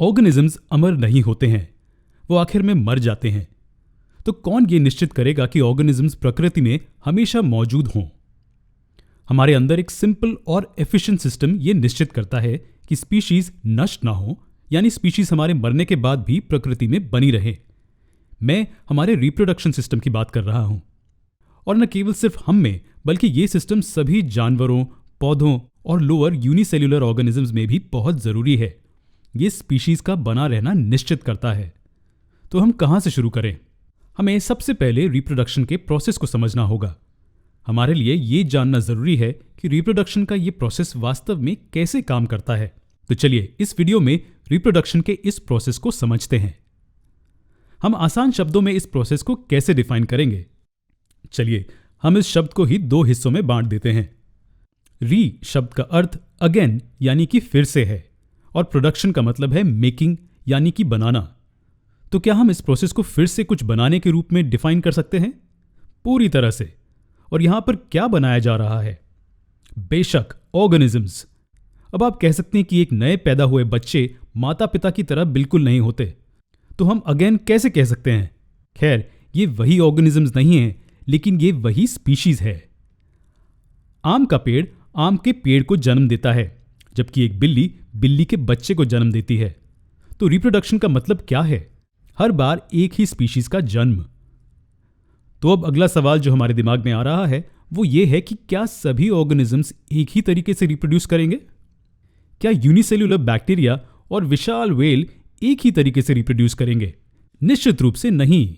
Organisms अमर नहीं होते हैं, वो आखिर में मर जाते हैं। तो कौन ये निश्चित करेगा कि ऑर्गेनिजम्स प्रकृति में हमेशा मौजूद हों? हमारे अंदर एक सिंपल और एफिशिएंट सिस्टम ये निश्चित करता है कि स्पीशीज नष्ट ना हो, यानी स्पीशीज हमारे मरने के बाद भी प्रकृति में बनी रहे। मैं हमारे रिप्रोडक्शन सिस्टम की बात कर रहा हूं। और न केवल सिर्फ हम में, बल्कि ये सिस्टम सभी जानवरों, पौधों और लोअर यूनिसेल्युलर ऑर्गेनिजम्स में भी बहुत जरूरी है। ये स्पीशीज का बना रहना निश्चित करता है। तो हम कहां से शुरू करें? हमें सबसे पहले रिप्रोडक्शन के प्रोसेस को समझना होगा। हमारे लिए ये जानना जरूरी है कि रिप्रोडक्शन का ये प्रोसेस वास्तव में कैसे काम करता है। तो चलिए इस वीडियो में रिप्रोडक्शन के इस प्रोसेस को समझते हैं। हम आसान शब्दों में इस प्रोसेस को कैसे डिफाइन करेंगे? चलिए हम इस शब्द को ही दो हिस्सों में बांट देते हैं। री शब्द का अर्थ अगेन यानी कि फिर से है, और प्रोडक्शन का मतलब है मेकिंग यानी कि बनाना। तो क्या हम इस प्रोसेस को फिर से कुछ बनाने के रूप में डिफाइन कर सकते हैं? पूरी तरह से। और यहां पर क्या बनाया जा रहा है? बेशक ऑर्गेनिजम्स। अब आप कह सकते हैं कि एक नए पैदा हुए बच्चे माता पिता की तरह बिल्कुल नहीं होते, तो हम अगेन कैसे कह सकते हैं? खैर, ये वही ऑर्गेनिजम्स नहीं हैं, लेकिन ये वही स्पीशीज है। आम का पेड़ आम के पेड़ को जन्म देता है, जबकि एक बिल्ली बिल्ली के बच्चे को जन्म देती है। तो रिप्रोडक्शन का मतलब क्या है? हर बार एक ही स्पीशीज का जन्म। तो अब अगला सवाल जो हमारे दिमाग में आ रहा है वो ये है कि क्या सभी ऑर्गेनिजम्स एक ही तरीके से रिप्रोड्यूस करेंगे? क्या यूनिसेल्युलर बैक्टीरिया और विशाल व्हेल एक ही तरीके से रिप्रोड्यूस करेंगे? निश्चित रूप से नहीं।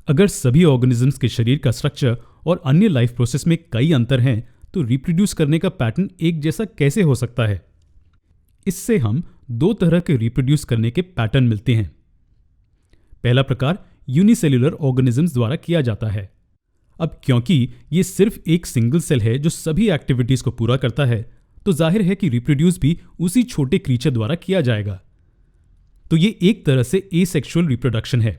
अगर सभी ऑर्गेनिजम्स के शरीर का स्ट्रक्चर और अन्य लाइफ प्रोसेस में कई अंतर हैं, तो रिप्रोड्यूस करने का पैटर्न एक जैसा कैसे हो सकता है? इससे हम दो तरह के रिप्रोड्यूस करने के पैटर्न मिलते हैं। पहला प्रकार यूनिसेल्युलर ऑर्गेनिजम्स द्वारा किया जाता है। अब क्योंकि ये सिर्फ एक सिंगल सेल है जो सभी एक्टिविटीज को पूरा करता है, तो जाहिर है कि रिप्रोड्यूस भी उसी छोटे क्रीचर द्वारा किया जाएगा। तो ये एक तरह से एसेक्सुअल रिप्रोडक्शन है।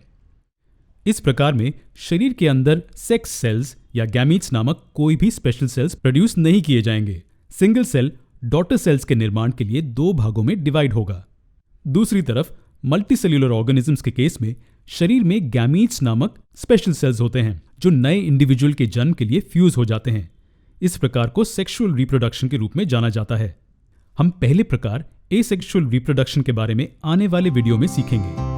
इस प्रकार में शरीर के अंदर सेक्स सेल्स या गैमीट्स नामक कोई भी स्पेशल सेल्स प्रोड्यूस नहीं किए जाएंगे। सिंगल सेल डॉटर सेल्स के निर्माण के लिए दो भागों में डिवाइड होगा। दूसरी तरफ मल्टीसेल्युलर ऑर्गेनिजम्स के केस में शरीर में गैमीट्स नामक स्पेशल सेल्स होते हैं जो नए इंडिविजुअल के जन्म के लिए फ्यूज हो जाते हैं। इस प्रकार को सेक्सुअल रिप्रोडक्शन के रूप में जाना जाता है। हम पहले प्रकार एसेक्सुअल रिप्रोडक्शन के बारे में आने वाले वीडियो में सीखेंगे।